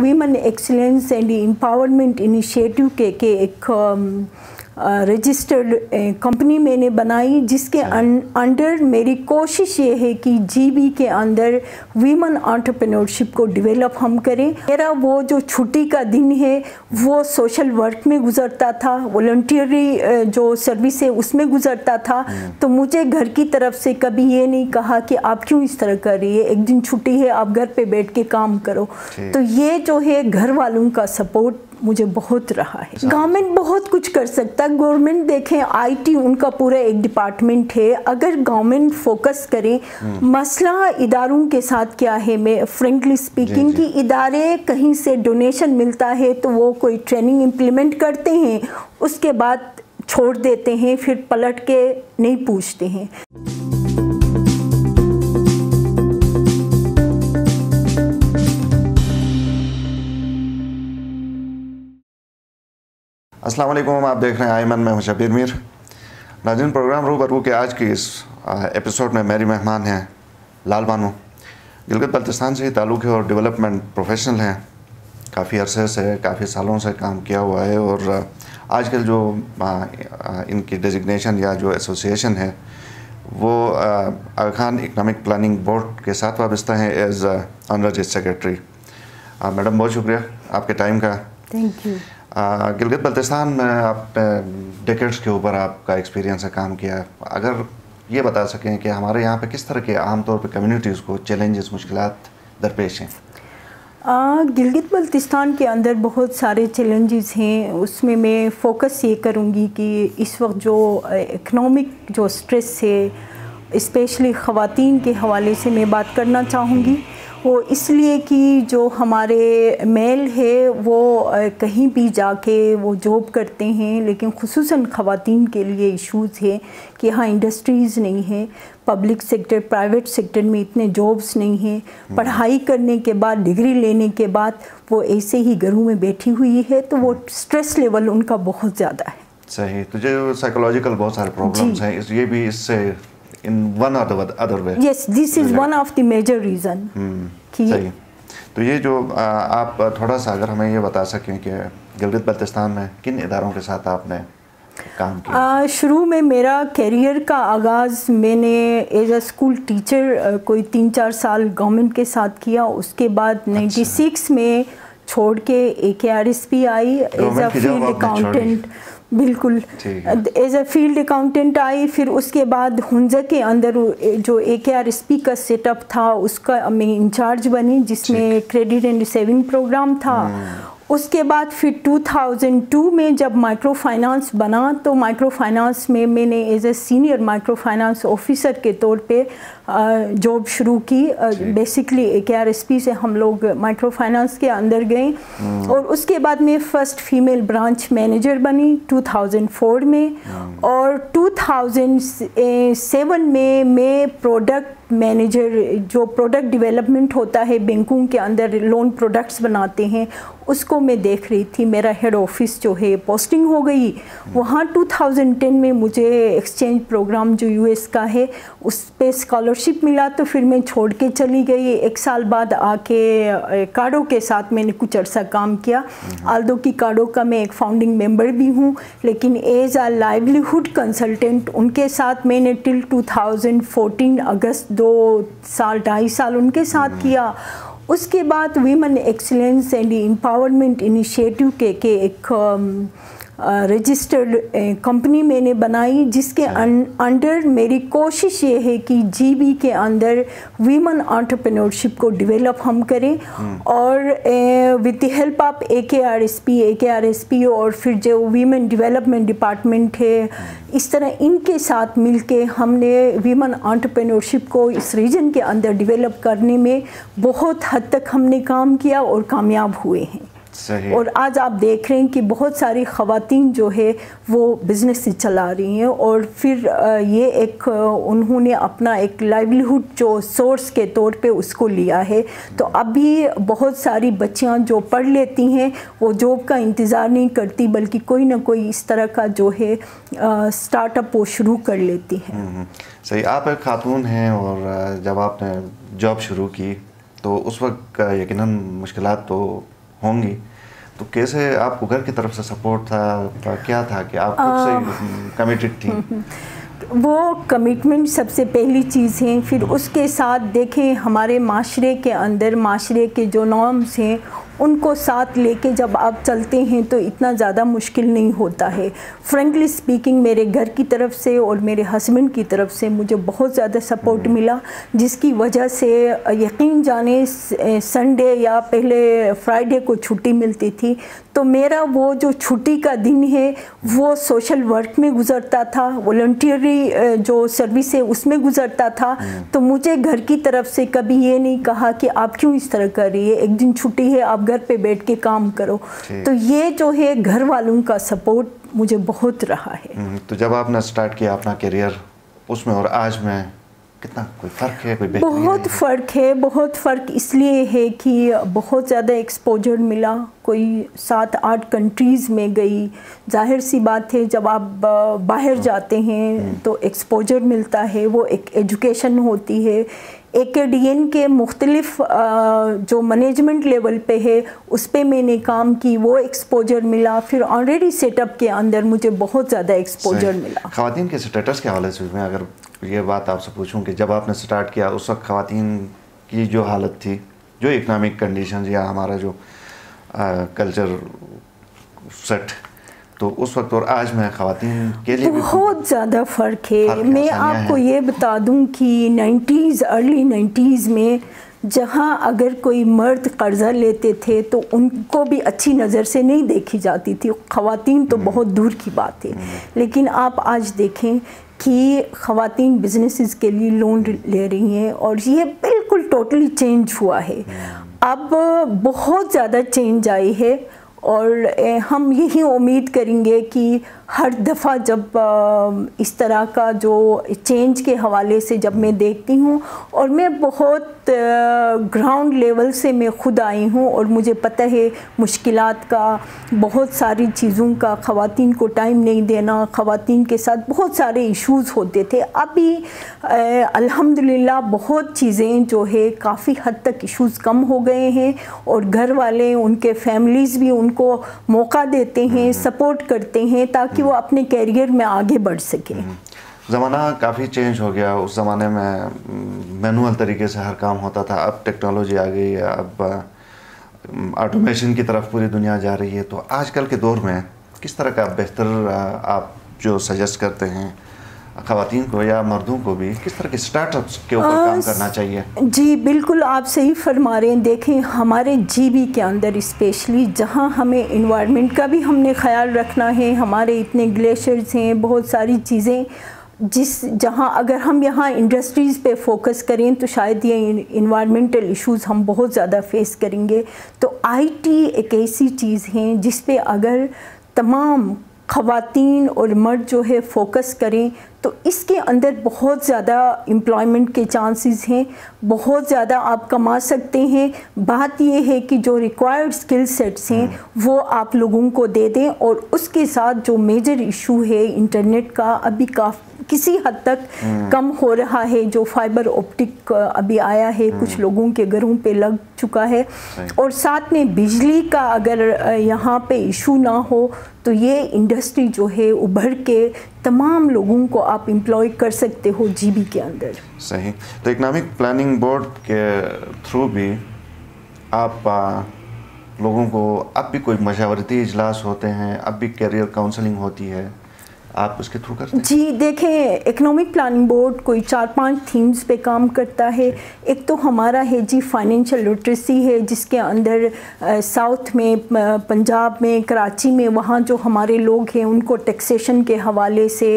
Women excellence and empowerment initiative के एक registered company मैंने बनाई, जिसके अंडर मेरी कोशिश ये है कि जीबी के अंदर वीमेन एंटरप्रेन्योरशिप को डेवलप हम करें। मेरा वो जो छुट्टी का दिन है वो सोशल वर्क में गुजरता था, वॉलंटियरी जो सर्विस है उसमें गुजरता था। तो मुझे घर की तरफ से कभी ये नहीं कहा कि आप क्यों इस तरह कर रही है, एक दिन छुट्टी है आप घर पे बैठ के काम करो। तो ये जो है घर वालों का सपोर्ट मुझे बहुत रहा है। गवर्नमेंट बहुत कुछ कर सकता है। गवर्नमेंट देखें, आईटी उनका पूरा एक डिपार्टमेंट है। अगर गवर्नमेंट फोकस करे, मसला इदारों के साथ क्या है, मैं फ्रेंकली स्पीकिंग कि इदारे कहीं से डोनेशन मिलता है तो वो कोई ट्रेनिंग इम्प्लीमेंट करते हैं, उसके बाद छोड़ देते हैं, फिर पलट के नहीं पूछते हैं। अस्सलाम वालेकुम, आप देख रहे हैं आयमन, मैं हूं शबीर मीर। नाज़रीन, प्रोग्राम रूबरू के आज की इस एपिसोड में मेरी मेहमान हैं लाल बानो। गिलगित बल्तिस्तान से ही ताल्लुक़ है और डेवलपमेंट प्रोफेशनल हैं। काफ़ी अरसे से, काफ़ी सालों से काम किया हुआ है और आजकल जो इनकी डेजिग्नेशन या जो एसोसिएशन है वो आगा खान इकनॉमिक प्लानिंग बोर्ड के साथ वाबस्ता है एज ऑनरेरी सेक्रेटरी। मैडम, बहुत शुक्रिया आपके टाइम का। Thank you. गिलगित बल्तिस्तान में आपने डेकेड्स के ऊपर आपका एक्सपीरियंस है, काम किया है। अगर ये बता सकें कि हमारे यहाँ पे किस तरह के आमतौर पे कम्युनिटीज़ को चैलेंजेस, मुश्किलात दरपेश हैं? गिलगित बल्तिस्तान के अंदर बहुत सारे चैलेंजेस हैं। उसमें मैं फ़ोकस ये करूँगी कि इस वक्त जो इकनॉमिक जो स्ट्रेस है, स्पेशली ख़वातीन के हवाले से मैं बात करना चाहूँगी। वो इसलिए कि जो हमारे मेल है वो कहीं भी जाके वो जॉब करते हैं, लेकिन खुसूसन ख़वातीन के लिए इश्यूज़ है कि यहाँ इंडस्ट्रीज़ नहीं है, पब्लिक सेक्टर, प्राइवेट सेक्टर में इतने जॉब्स नहीं हैं। पढ़ाई करने के बाद, डिग्री लेने के बाद वो ऐसे ही घरों में बैठी हुई है, तो वो स्ट्रेस लेवल उनका बहुत ज़्यादा है। सही। तो जो साइकोलॉजिकल बहुत सारे प्रॉब्लम्स हैं, ये भी इससे in one or the other way. Yes, this is one of the major reason. सही। तो ये जो आप थोड़ा सा अगर हमें ये बता सकें कि गिलगित बल्तिस्तान में किन इदारों के साथ आपने काम किया? शुरू में मेरा करियर का आगाज़ मैंने एज अ स्कूल टीचर कोई 3-4 साल गवर्नमेंट के साथ किया। उसके बाद 96 में छोड़ के AKRSP I as a field accountant. बिल्कुल, as a field accountant I. फिर उसके बाद हुंजा के अंदर जो AKRSP का सेटअप था उसका मैं इंचार्ज बनी, जिसमें क्रेडिट एंड सेविंग प्रोग्राम था। उसके बाद फिर 2002 में जब माइक्रो फाइनेंस बना तो माइक्रो फाइनेंस में मैंने as a senior micro finance officer के तौर पे जॉब शुरू की। बेसिकली AKRSP से हम लोग माइक्रो फाइनेंस के अंदर गए और उसके बाद मैं फ़र्स्ट फीमेल ब्रांच मैनेजर बनी 2004 में। और 2007 में मैं प्रोडक्ट मैनेजर, जो प्रोडक्ट डेवलपमेंट होता है बैंकों के अंदर, लोन प्रोडक्ट्स बनाते हैं, उसको मैं देख रही थी। मेरा हेड ऑफिस जो है पोस्टिंग हो गई वहाँ। 2010 में मुझे एक्सचेंज प्रोग्राम जो US का है उस पर स्कॉलरशिप मिला, तो फिर मैं छोड़ के चली गई। 1 साल बाद आके कार्डो के साथ मैंने कुछ अर्सा काम किया। आल्दो की कार्डो का मैं एक फाउंडिंग मेंबर भी हूँ, लेकिन एज आ लाइवलीहुड कंसल्टेंट उनके साथ मैंने टिल 2014 अगस्त 2-2.5 साल उनके साथ किया। उसके बाद women excellence and empowerment initiative के एक रजिस्टर्ड कंपनी मैंने बनाई, जिसके अंडर मेरी कोशिश ये है कि जीबी के अंदर वीमेन एंटरप्रेन्योरशिप को डेवलप हम करें। और with the help of AKRSP और फिर जो वीमेन डेवलपमेंट डिपार्टमेंट है, इस तरह इनके साथ मिलके हमने वीमेन एंटरप्रेन्योरशिप को इस रीजन के अंदर डेवलप करने में बहुत हद तक हमने काम किया और कामयाब हुए हैं। सही। और आज आप देख रहे हैं कि बहुत सारी ख़वातीन जो है वो बिज़नेस से चला रही हैं और फिर ये एक उन्होंने अपना एक लाइवलीहुड जो सोर्स के तौर पे उसको लिया है। तो अभी बहुत सारी बच्चियां जो पढ़ लेती हैं वो जॉब का इंतज़ार नहीं करती, बल्कि कोई ना कोई इस तरह का जो है स्टार्टअप वो शुरू कर लेती हैं। सही। आप एक खातून हैं और जब आपने जॉब शुरू की तो उस वक्त यकीनन मुश्किलात तो होंगी, तो कैसे आपको घर की तरफ से सपोर्ट था, क्या था कि आप खुद से कमिटेड थी? वो कमिटमेंट सबसे पहली चीज़ है। फिर उसके साथ देखें हमारे माशरे के अंदर माशरे के जो नॉर्म्स हैं उनको साथ लेके जब आप चलते हैं तो इतना ज़्यादा मुश्किल नहीं होता है। फ्रेंकली स्पीकिंग मेरे घर की तरफ से और मेरे हस्बैंड की तरफ से मुझे बहुत ज़्यादा सपोर्ट मिला, जिसकी वजह से यकीन जाने संडे या पहले फ्राइडे को छुट्टी मिलती थी, तो मेरा वो जो छुट्टी का दिन है वो सोशल वर्क में गुज़रता था, वॉलंटियरी जो सर्विस है उसमें गुज़रता था। तो मुझे घर की तरफ से कभी ये नहीं कहा कि आप क्यों इस तरह कर रही है, एक दिन छुट्टी है, आप घर पे बैठ के काम करो। तो ये जो है घर वालों का सपोर्ट मुझे बहुत रहा है। तो जब आपने स्टार्ट किया अपना करियर उसमें और आज में कितना कोई फ़र्क है, कोई बेहतरी है? बहुत फ़र्क है, बहुत फ़र्क इसलिए है कि बहुत ज़्यादा एक्सपोजर मिला, कोई 7-8 कंट्रीज़ में गई। जाहिर सी बात है जब आप बाहर जाते हैं तो एक्सपोजर मिलता है, वो एक एजुकेशन होती है। AKDN के मुख्तलिफ जो मैनेजमेंट लेवल पे है उस पे मैंने काम की, वो एक्सपोजर मिला। फिर ऑलरेडी सेटअप के अंदर मुझे बहुत ज़्यादा एक्सपोजर मिला। ख़वातीन के स्टेटस के हवाले से मैं अगर ये बात आपसे पूछूं कि जब आपने स्टार्ट किया उस वक्त ख़वातीन की जो हालत थी, जो इकनॉमिक कंडीशन या हमारा जो कल्चर सेट, तो उस वक्त और आज में ख़वातीन के लिए बहुत ज़्यादा फ़र्क है। मैं आपको ये बता दूं कि 90s अर्ली 90s में जहाँ अगर कोई मर्द कर्ज़ा लेते थे तो उनको भी अच्छी नज़र से नहीं देखी जाती थी, ख़वातीन तो बहुत दूर की बात है। लेकिन आप आज देखें कि ख़वातीन बिजनेसेस के लिए लोन ले रही हैं और ये बिल्कुल टोटली चेंज हुआ है। अब बहुत ज़्यादा चेंज आई है और हम यही उम्मीद करेंगे कि हर दफ़ा जब इस तरह का जो चेंज के हवाले से जब मैं देखती हूँ, और मैं बहुत ग्राउंड लेवल से मैं खुद आई हूँ और मुझे पता है मुश्किलात का, बहुत सारी चीज़ों का, ख़वातीन को टाइम नहीं देना, ख़वातीन के साथ बहुत सारे इश्यूज़ होते थे। अभी अल्हम्दुलिल्लाह बहुत चीज़ें जो है काफ़ी हद तक इश्यूज़ कम हो गए हैं और घर वाले, उनके फैमिलीज़ भी उनको मौका देते हैं, सपोर्ट करते हैं ताकि वो अपने कैरियर में आगे बढ़ सकें। ज़माना काफ़ी चेंज हो गया। उस ज़माने में मैनुअल तरीके से हर काम होता था, अब टेक्नोलॉजी आ गई है, अब ऑटोमेशन की तरफ पूरी दुनिया जा रही है। तो आजकल के दौर में किस तरह का बेहतर आप जो सजेस्ट करते हैं ख़वातीन को या मर्दों को भी, किस तरह के स्टार्टअप्स के ऊपर काम करना चाहिए? जी बिल्कुल, आप सही फरमा रहे हैं। देखें हमारे GB के अंदर स्पेशली जहाँ हमें इन्वायरमेंट का भी हमने ख्याल रखना है, हमारे इतने ग्लेशियर्स हैं, बहुत सारी चीज़ें जहाँ अगर हम यहाँ इंडस्ट्रीज़ पे फोकस करें तो शायद ये इन्वायरमेंटल इश्यूज़ हम बहुत ज़्यादा फेस करेंगे। तो IT एक ऐसी चीज़ है जिस पे अगर तमाम ख़वातीन और मर्द जो है फोकस करें तो इसके अंदर बहुत ज़्यादा एम्प्लॉयमेंट के चांसेस हैं, बहुत ज़्यादा आप कमा सकते हैं। बात यह है कि जो रिक्वायर्ड स्किल सेट्स हैं वो आप लोगों को दे दें। और उसके साथ जो मेजर इशू है इंटरनेट का, अभी किसी हद तक कम हो रहा है। जो फाइबर ऑप्टिक अभी आया है, कुछ लोगों के घरों पे लग चुका है। और साथ में बिजली का अगर यहाँ पे इशू ना हो तो ये इंडस्ट्री जो है उभर के तमाम लोगों को आप एम्प्लॉय कर सकते हो GB के अंदर। सही। तो इकनॉमिक प्लानिंग बोर्ड के थ्रू भी आप लोगों को, अब भी कोई मशावरती इजलास होते हैं, अब भी कैरियर काउंसलिंग होती है, आप उसके थ्रू करते हैं? जी देखें, इकोनॉमिक प्लानिंग बोर्ड कोई 4-5 थीम्स पे काम करता है। एक तो हमारा है जी फाइनेंशियल लिटरेसी है, जिसके अंदर साउथ में, पंजाब में, कराची में, वहाँ जो हमारे लोग हैं उनको टैक्सेशन के हवाले से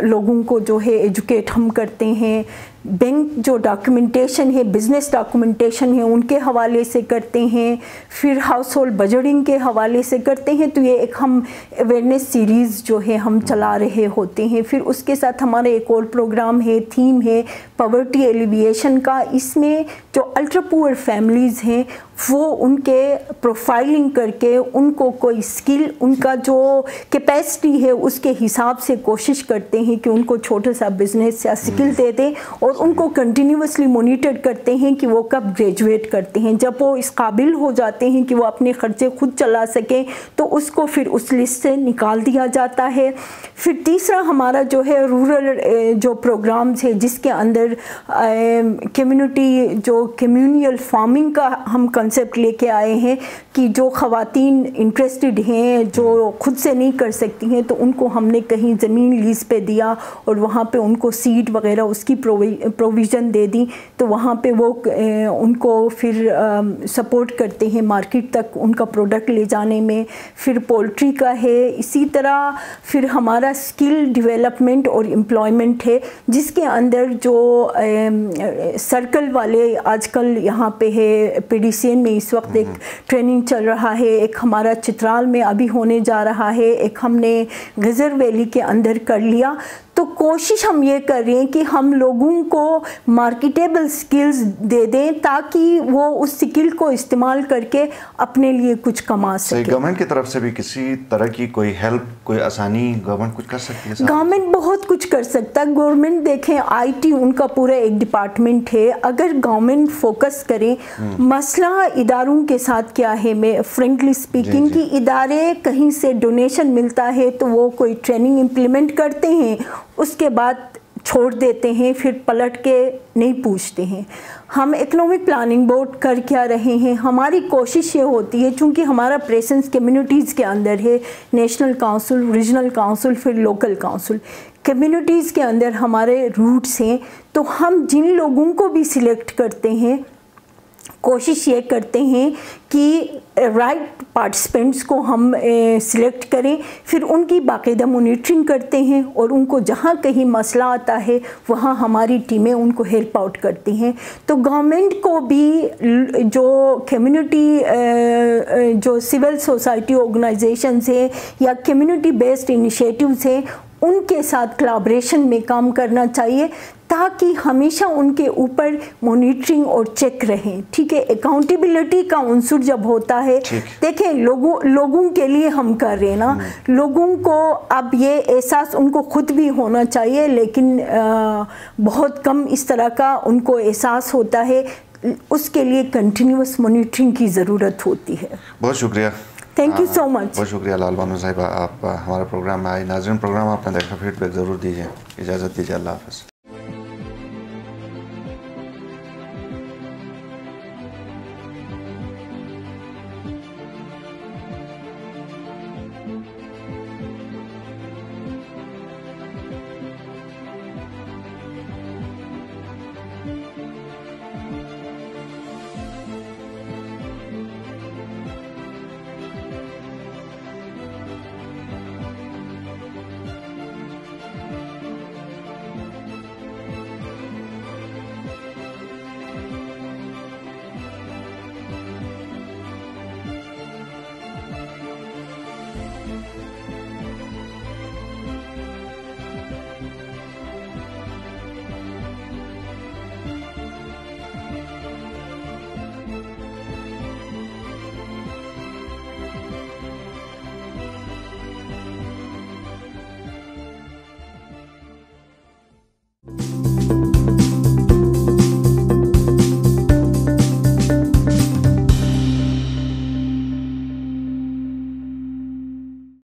लोगों को जो है एजुकेट हम करते हैं। बैंक जो डॉक्यूमेंटेशन है, बिज़नेस डॉक्यूमेंटेशन है, उनके हवाले से करते हैं। फिर हाउस होल्ड बजटिंग के हवाले से करते हैं। तो ये एक हम अवेयरनेस सीरीज़ जो है हम चला रहे होते हैं। फिर उसके साथ हमारा एक और प्रोग्राम है, थीम है पॉवर्टी एलिविएशन का। इसमें जो अल्ट्रा पुअर फैमिलीज़ हैं वो उनके प्रोफाइलिंग करके उनको कोई स्किल, उनका जो कैपेसिटी है उसके हिसाब से कोशिश करते हैं कि उनको छोटा सा बिजनेस या स्किल दे दें, और उनको कंटिन्यूसली मॉनिटर करते हैं कि वो कब ग्रेजुएट करते हैं। जब वो इस काबिल हो जाते हैं कि वो अपने खर्चे खुद चला सकें तो उसको फिर उस लिस्ट से निकाल दिया जाता है। फिर तीसरा हमारा जो है रूरल जो प्रोग्राम्स है जिसके अंदर कम्युनिटी जो कम्युनियल फार्मिंग का हम कंसेप्ट लेके आए हैं कि जो ख़वातीन इंटरेस्टेड हैं, जो खुद से नहीं कर सकती हैं, तो उनको हमने कहीं ज़मीन लीज पे दिया और वहाँ पे उनको सीड वगैरह उसकी प्रोविज़न दे दी, तो वहाँ पे वो उनको फिर सपोर्ट करते हैं मार्केट तक उनका प्रोडक्ट ले जाने में। फिर पोल्ट्री का है, इसी तरह फिर हमारा स्किल डेवलपमेंट और एम्प्लॉयमेंट है जिसके अंदर जो सर्कल वाले आजकल यहाँ पे है, पीडीसीएन में इस वक्त एक ट्रेनिंग चल रहा है, एक हमारा चित्राल में अभी होने जा रहा है, एक हमने गजर वैली के अंदर कर लिया। तो कोशिश हम ये कर रहे हैं कि हम लोगों को मार्केटेबल स्किल्स दे दें ताकि वो उस स्किल को इस्तेमाल करके अपने लिए कुछ कमा सके। गवर्नमेंट की तरफ से भी किसी तरह की कोई हेल्प, कोई आसानी गवर्नमंट कुछ कर सकती है? गवर्नमेंट बहुत कुछ कर सकता है। गवर्नमेंट देखें, आईटी उनका पूरा एक डिपार्टमेंट है। अगर गवर्नमेंट फोकस करे, मसला इदारों के साथ क्या है, मैं फ्रेंकली स्पीकिंग कि इदारे कहीं से डोनेशन मिलता है तो वो कोई ट्रेनिंग इम्प्लीमेंट करते हैं, उसके बाद छोड़ देते हैं, फिर पलट के नहीं पूछते हैं। हम इकोनॉमिक प्लानिंग बोर्ड कर क्या रहे हैं, हमारी कोशिश ये होती है, चूँकि हमारा प्रेजेंस कम्युनिटीज़ के अंदर है, नेशनल काउंसिल, रीजनल काउंसिल, फिर लोकल काउंसिल, कम्युनिटीज़ के अंदर हमारे रूट्स हैं, तो हम जिन लोगों को भी सिलेक्ट करते हैं कोशिश ये करते हैं कि राइट पार्टिसिपेंट्स को हम सिलेक्ट करें, फिर उनकी बाकायदा मॉनिटरिंग करते हैं और उनको जहाँ कहीं मसला आता है वहाँ हमारी टीमें उनको हेल्प आउट करती हैं। तो गवर्नमेंट को भी जो कम्युनिटी जो सिविल सोसाइटी ऑर्गेनाइजेशंस हैं या कम्युनिटी बेस्ड इनिशिएटिव्स हैं उनके साथ कोलैबोरेशन में काम करना चाहिए ताकि हमेशा उनके ऊपर मॉनिटरिंग और चेक रहे। ठीक है, अकाउंटेबिलिटी का उनसुर जब होता है, देखें लोगों के लिए हम कर रहे हैं ना, लोगों को अब ये एहसास उनको खुद भी होना चाहिए, लेकिन बहुत कम इस तरह का उनको एहसास होता है। उसके लिए कंटिन्यूअस मॉनिटरिंग की ज़रूरत होती है। बहुत शुक्रिया, थैंक यू सो मच। बहुत शुक्रिया लाल बानो साहिबा, आप हमारे प्रोग्राम में आई। नाज़रीन, प्रोग्राम आपने देखा, फीडबैक ज़रूर दीजिए। इजाज़त दीजिए, अल्लाह हाफ़िज़।